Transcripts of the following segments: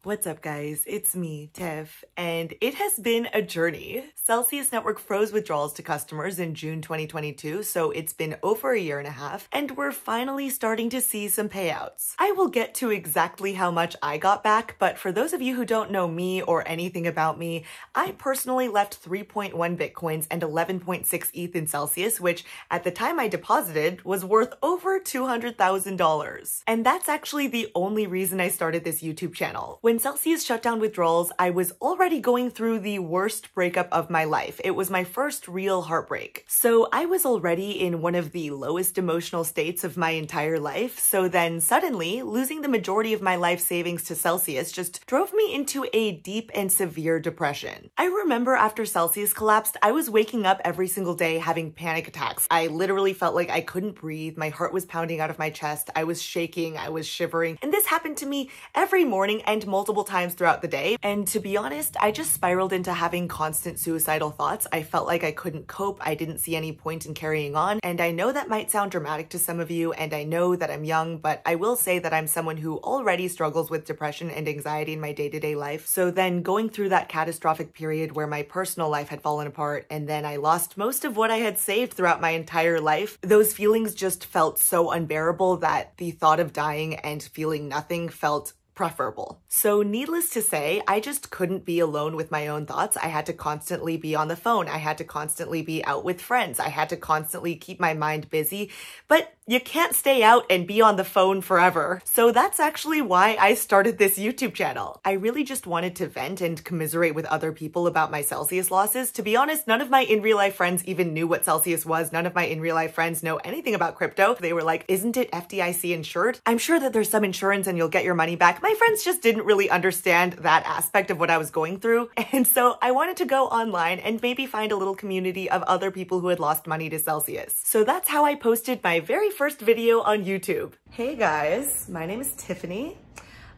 What's up, guys? It's me, Tiff, and it has been a journey. Celsius Network froze withdrawals to customers in June 2022, so it's been over a year and a half, and we're finally starting to see some payouts. I will get to exactly how much I got back, but for those of you who don't know me or anything about me, I personally left 3.1 Bitcoins and 11.6 ETH in Celsius, which at the time I deposited was worth over $200,000. And that's actually the only reason I started this YouTube channel. When Celsius shut down withdrawals, I was already going through the worst breakup of my life. It was my first real heartbreak. So I was already in one of the lowest emotional states of my entire life. So then suddenly, losing the majority of my life savings to Celsius just drove me into a deep and severe depression. I remember after Celsius collapsed, I was waking up every single day having panic attacks. I literally felt like I couldn't breathe. My heart was pounding out of my chest. I was shaking. I was shivering. And this happened to me every morning and multiple times throughout the day. And to be honest, I just spiraled into having constant suicidal thoughts. I felt like I couldn't cope. I didn't see any point in carrying on. And I know that might sound dramatic to some of you, and I know that I'm young, but I will say that I'm someone who already struggles with depression and anxiety in my day-to-day life. So then going through that catastrophic period where my personal life had fallen apart, and then I lost most of what I had saved throughout my entire life, those feelings just felt so unbearable that the thought of dying and feeling nothing felt preferable. So needless to say, I just couldn't be alone with my own thoughts. I had to constantly be on the phone. I had to constantly be out with friends. I had to constantly keep my mind busy, but you can't stay out and be on the phone forever. So that's actually why I started this YouTube channel. I really just wanted to vent and commiserate with other people about my Celsius losses. To be honest, none of my in real life friends even knew what Celsius was. None of my in real life friends know anything about crypto. They were like, isn't it FDIC insured? I'm sure that there's some insurance and you'll get your money back. My friends just didn't really understand that aspect of what I was going through. And so I wanted to go online and maybe find a little community of other people who had lost money to Celsius. So that's how I posted my very first video on YouTube. Hey guys, my name is Tiffany.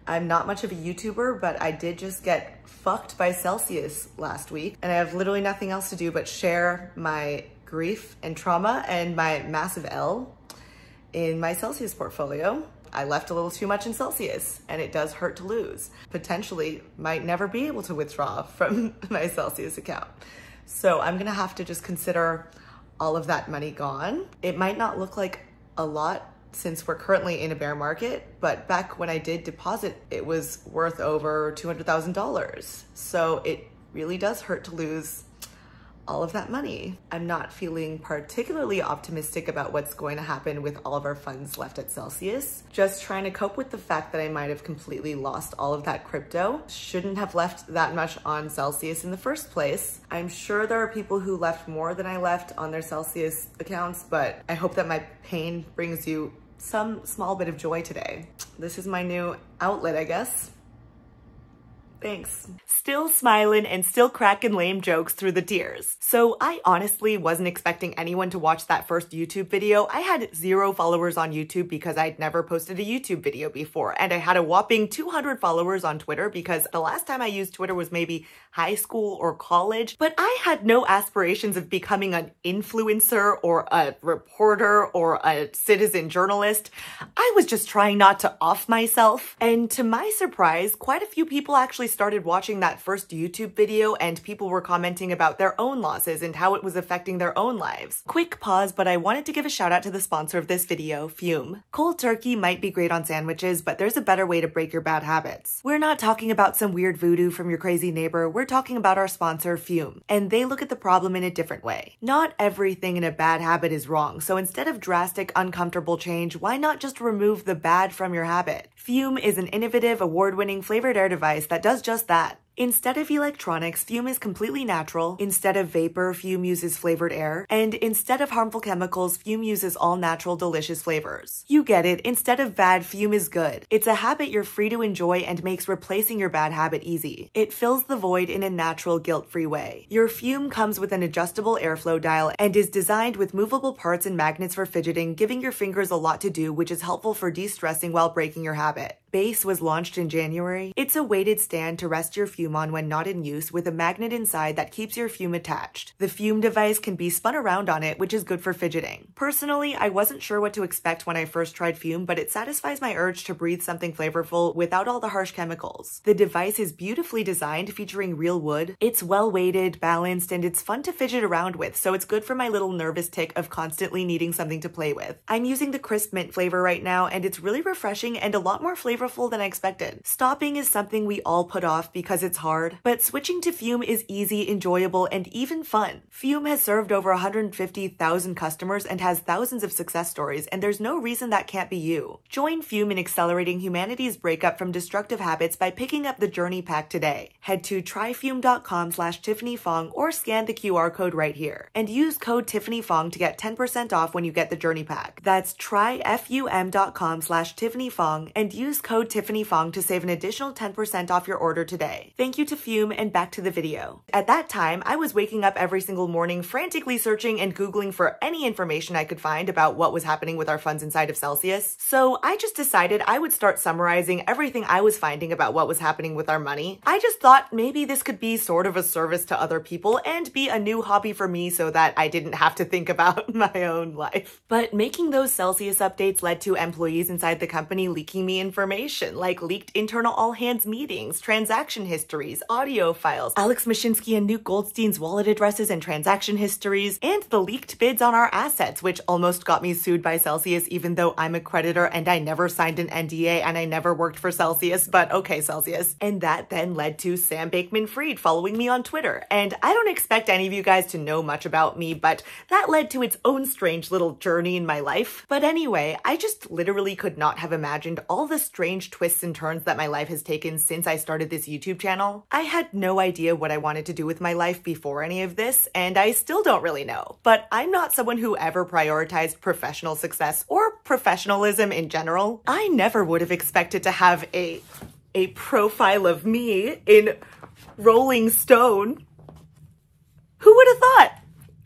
I'm not much of a YouTuber, but I did just get fucked by Celsius last week, and I have literally nothing else to do but share my grief and trauma and my massive L in my Celsius portfolio. I left a little too much in Celsius, and it does hurt to lose. Potentially might never be able to withdraw from my Celsius account. So I'm gonna have to just consider all of that money gone. It might not look like a lot since we're currently in a bear market, but back when I did deposit, it was worth over $200,000. So it really does hurt to lose all of that money. I'm not feeling particularly optimistic about what's going to happen with all of our funds left at Celsius. Just trying to cope with the fact that I might have completely lost all of that crypto. Shouldn't have left that much on Celsius in the first place. I'm sure there are people who left more than I left on their Celsius accounts, but I hope that my pain brings you some small bit of joy today. This is my new outlet, I guess. Thanks. Still smiling and still cracking lame jokes through the tears. So I honestly wasn't expecting anyone to watch that first YouTube video. I had 0 followers on YouTube because I'd never posted a YouTube video before. And I had a whopping 200 followers on Twitter because the last time I used Twitter was maybe high school or college. But I had no aspirations of becoming an influencer or a reporter or a citizen journalist. I was just trying not to off myself. And to my surprise, quite a few people actually started watching that first YouTube video, and people were commenting about their own losses and how it was affecting their own lives. Quick pause, but I wanted to give a shout out to the sponsor of this video, FÜME. Cold turkey might be great on sandwiches, but there's a better way to break your bad habits. We're not talking about some weird voodoo from your crazy neighbor. We're talking about our sponsor, FÜME, and they look at the problem in a different way. Not everything in a bad habit is wrong, so instead of drastic, uncomfortable change, why not just remove the bad from your habit? FÜME is an innovative, award-winning flavored air device that does just that. Instead of electronics, FÜME is completely natural. Instead of vapor, FÜME uses flavored air. And instead of harmful chemicals, FÜME uses all natural, delicious flavors. You get it. Instead of bad, FÜME is good. It's a habit you're free to enjoy and makes replacing your bad habit easy. It fills the void in a natural, guilt-free way. Your FÜME comes with an adjustable airflow dial and is designed with movable parts and magnets for fidgeting, giving your fingers a lot to do, which is helpful for de-stressing while breaking your habit. Base was launched in January. It's a weighted stand to rest your FÜME on when not in use with a magnet inside that keeps your FÜME attached. The FÜME device can be spun around on it, which is good for fidgeting. Personally, I wasn't sure what to expect when I first tried FÜME, but it satisfies my urge to breathe something flavorful without all the harsh chemicals. The device is beautifully designed, featuring real wood. It's well weighted, balanced, and it's fun to fidget around with, so it's good for my little nervous tick of constantly needing something to play with. I'm using the crisp mint flavor right now, and it's really refreshing and a lot more flavorful than I expected. Stopping is something we all put off because it's hard, but switching to FÜME is easy, enjoyable, and even fun. FÜME has served over 150,000 customers and has thousands of success stories, and there's no reason that can't be you. Join FÜME in accelerating humanity's breakup from destructive habits by picking up the Journey Pack today. Head to tryfume.com/tiffanyfong or scan the QR code right here, and use code tiffanyfong to get 10% off when you get the Journey Pack. That's tryfum.com/tiffanyfong and use code tiffanyfong to save an additional 10% off your order today. Thank you to FÜME, and back to the video. At that time, I was waking up every single morning frantically searching and Googling for any information I could find about what was happening with our funds inside of Celsius. So I just decided I would start summarizing everything I was finding about what was happening with our money. I just thought maybe this could be sort of a service to other people and be a new hobby for me so that I didn't have to think about my own life. But making those Celsius updates led to employees inside the company leaking me information, like leaked internal all-hands meetings, transaction histories, audio files, Alex Mashinsky and Nuke Goldstein's wallet addresses and transaction histories, and the leaked bids on our assets, which almost got me sued by Celsius even though I'm a creditor and I never signed an NDA and I never worked for Celsius, but okay, Celsius. And that then led to Sam Bankman-Fried following me on Twitter. And I don't expect any of you guys to know much about me, but that led to its own strange little journey in my life. But anyway, I just literally could not have imagined all the strange twists and turns that my life has taken since I started this YouTube channel. I had no idea what I wanted to do with my life before any of this, and I still don't really know. But I'm not someone who ever prioritized professional success or professionalism in general. I never would have expected to have a profile of me in Rolling Stone. Who would have thought?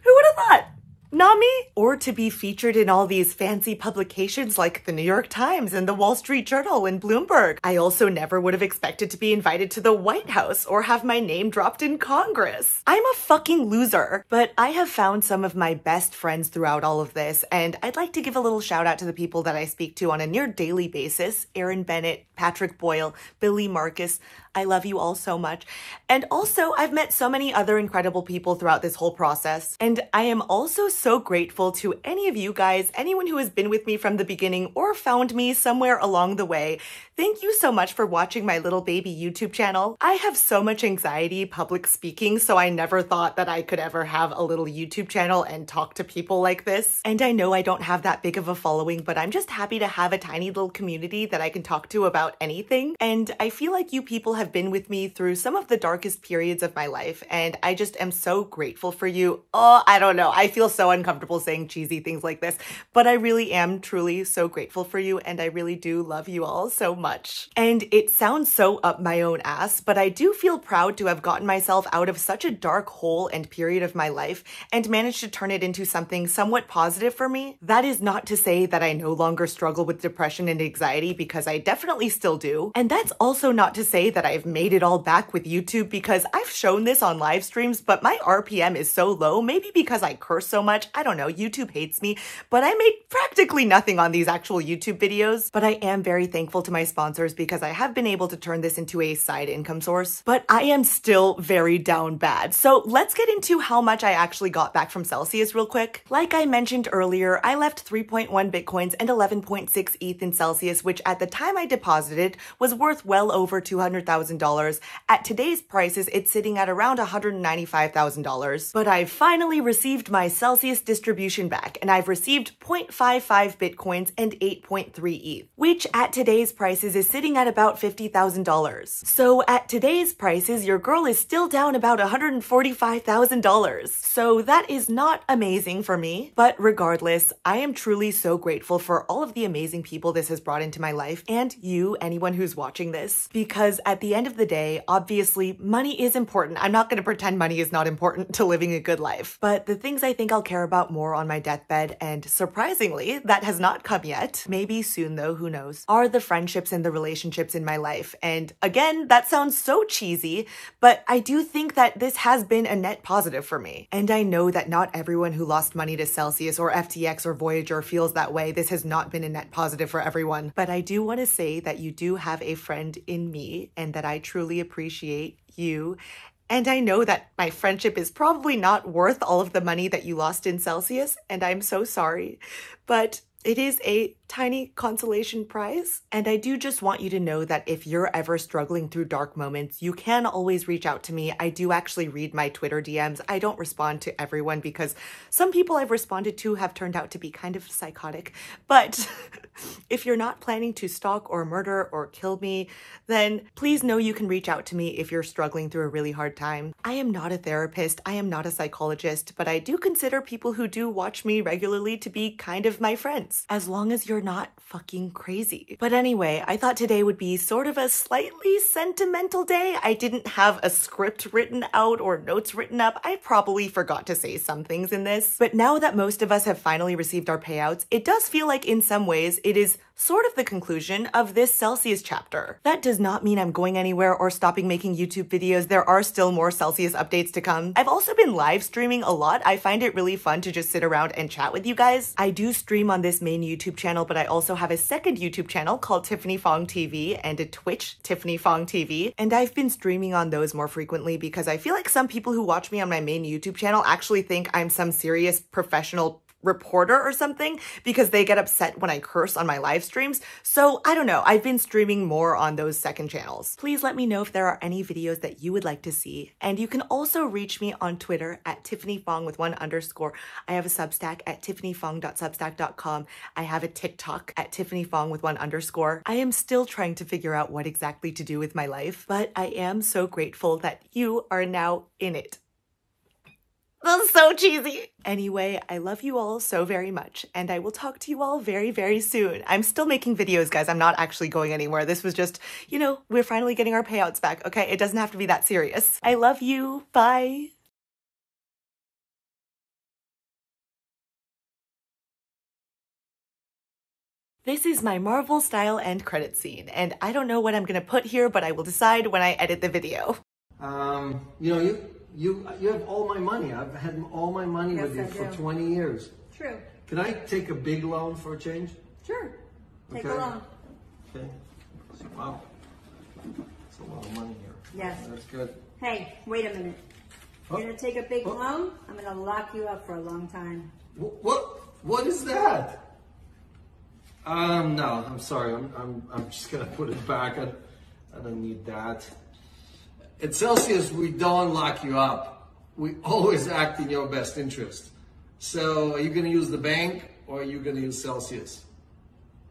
Who would have thought? Not me? Or to be featured in all these fancy publications like the New York Times and the Wall Street Journal and Bloomberg. I also never would have expected to be invited to the White House or have my name dropped in Congress. I'm a fucking loser. But I have found some of my best friends throughout all of this, and I'd like to give a little shout out to the people that I speak to on a near daily basis. Aaron Bennett, Patrick Boyle, Billy Marcus. I love you all so much. And also, I've met so many other incredible people throughout this whole process. And I am also so grateful to any of you guys, anyone who has been with me from the beginning or found me somewhere along the way. Thank you so much for watching my little baby YouTube channel. I have so much anxiety public speaking, so I never thought that I could ever have a little YouTube channel and talk to people like this. And I know I don't have that big of a following, but I'm just happy to have a tiny little community that I can talk to about anything. And I feel like you people have been with me through some of the darkest periods of my life, and I just am so grateful for you. Oh, I don't know. I feel so uncomfortable saying cheesy things like this, but I really am truly so grateful for you, and I really do love you all so much. And it sounds so up my own ass, but I do feel proud to have gotten myself out of such a dark hole and period of my life and managed to turn it into something somewhat positive for me. That is not to say that I no longer struggle with depression and anxiety, because I definitely still do. And that's also not to say that I've made it all back with YouTube, because I've shown this on live streams, but my RPM is so low, maybe because I curse so much. I don't know, YouTube hates me, but I made practically nothing on these actual YouTube videos. But I am very thankful to my sponsors because I have been able to turn this into a side income source. But I am still very down bad. So let's get into how much I actually got back from Celsius real quick. Like I mentioned earlier, I left 3.1 Bitcoins and 11.6 ETH in Celsius, which at the time I deposited was worth well over $200,000. At today's prices, it's sitting at around $195,000. But I've finally received my Celsius distribution back, and I've received 0.55 Bitcoins and 8.3 ETH, which at today's prices is sitting at about $50,000. So at today's prices, your girl is still down about $145,000. So that is not amazing for me. But regardless, I am truly so grateful for all of the amazing people this has brought into my life, and you, anyone who's watching this, because at the end of the day, obviously, money is important. I'm not going to pretend money is not important to living a good life. But the things I think I'll care care about more on my deathbed, and surprisingly, that has not come yet. Maybe soon though, who knows, are the friendships and the relationships in my life. And again, that sounds so cheesy, but I do think that this has been a net positive for me. And I know that not everyone who lost money to Celsius or FTX or Voyager feels that way. This has not been a net positive for everyone. But I do want to say that you do have a friend in me and that I truly appreciate you. And I know that my friendship is probably not worth all of the money that you lost in Celsius, and I'm so sorry. But it is a tiny consolation prize. And I do just want you to know that if you're ever struggling through dark moments, you can always reach out to me. I do actually read my Twitter DMs. I don't respond to everyone because some people I've responded to have turned out to be kind of psychotic. But if you're not planning to stalk or murder or kill me, then please know you can reach out to me if you're struggling through a really hard time. I am not a therapist. I am not a psychologist, but I do consider people who do watch me regularly to be kind of my friends, as long as you're not fucking crazy. But anyway, I thought today would be sort of a slightly sentimental day. I didn't have a script written out or notes written up. I probably forgot to say some things in this. But now that most of us have finally received our payouts, it does feel like in some ways it is sort of the conclusion of this Celsius chapter. That does not mean I'm going anywhere or stopping making YouTube videos. There are still more Celsius updates to come. I've also been live streaming a lot. I find it really fun to just sit around and chat with you guys. I do stream on this main YouTube channel, but I also have a second YouTube channel called Tiffany Fong TV and a Twitch, Tiffany Fong TV. And I've been streaming on those more frequently because I feel like some people who watch me on my main YouTube channel actually think I'm some serious professional reporter or something because they get upset when I curse on my live streams. So I don't know, I've been streaming more on those second channels. Please let me know if there are any videos that you would like to see. And you can also reach me on Twitter at tiffanyfong with 1_. I have a Substack at tiffanyfong.substack.com. I have a TikTok at tiffanyfong with 1_. I am still trying to figure out what exactly to do with my life, but I am so grateful that you are now in it. That's so cheesy. Anyway, I love you all so very much, and I will talk to you all very, very soon. I'm still making videos, guys. I'm not actually going anywhere. This was just, you know, we're finally getting our payouts back, okay? It doesn't have to be that serious. I love you. Bye. This is my Marvel style end credit scene, and I don't know what I'm gonna put here, but I will decide when I edit the video. You know, you have all my money. I've had all my money with you for 20 years. True. Can I take a big loan for a change? Sure. Take a loan. Okay. Wow. That's a lot of money here. Yes. That's good. Hey, wait a minute. You're going to take a big loan? I'm going to lock you up for a long time. What is that? No, I'm sorry. I'm just going to put it back. I don't need that. At Celsius, we don't lock you up. We always act in your best interest. So are you going to use the bank or are you going to use Celsius?